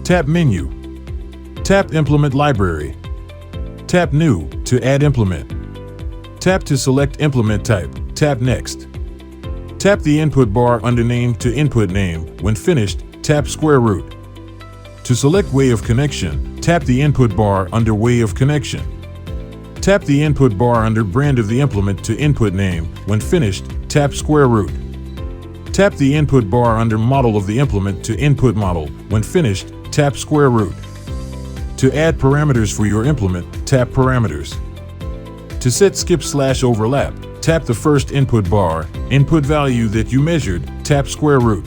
Tap Menu. Tap Implement Library. Tap New to add implement. Tap to select implement type. Tap Next. Tap the input bar under Name to input name. When finished, tap Square Root. To select way of connection, tap the input bar under Way of Connection. Tap the input bar under Brand of the implement to input name. When finished, tap Square Root. Tap the input bar under Model of the implement to input model. When finished, tap Square Root. To add parameters for your implement, tap Parameters. To set skip/overlap, tap the first input bar, input value that you measured, tap Square Root.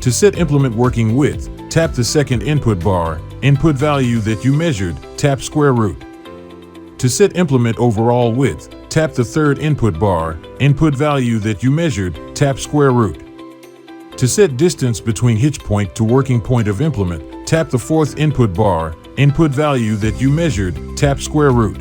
To set implement working width, tap the second input bar, input value that you measured, tap Square Root. To set implement overall width, tap the third input bar, input value that you measured, tap Square Root. To set distance between hitch point to working point of implement, tap the fourth input bar, input value that you measured, tap Square Root.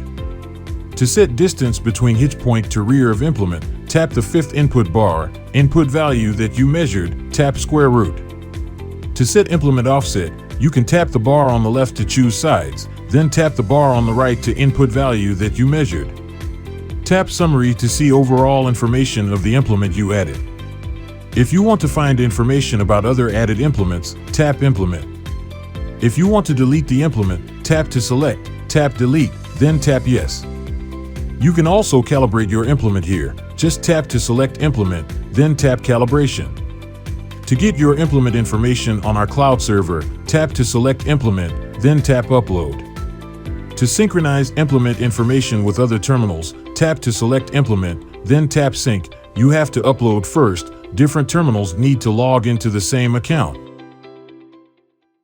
To set distance between hitch point to rear of implement, tap the fifth input bar, input value that you measured, tap Square Root. To set implement offset, you can tap the bar on the left to choose sides, then tap the bar on the right to input value that you measured. Tap Summary to see overall information of the implement you added. If you want to find information about other added implements, tap Implement. If you want to delete the implement, tap to select, tap Delete, then tap Yes. You can also calibrate your implement here. Just tap to select Implement, then tap Calibration. To get your implement information on our cloud server, tap to select Implement, then tap Upload. To synchronize implement information with other terminals, tap to select Implement, then tap Sync. You have to upload first. Different terminals need to log into the same account.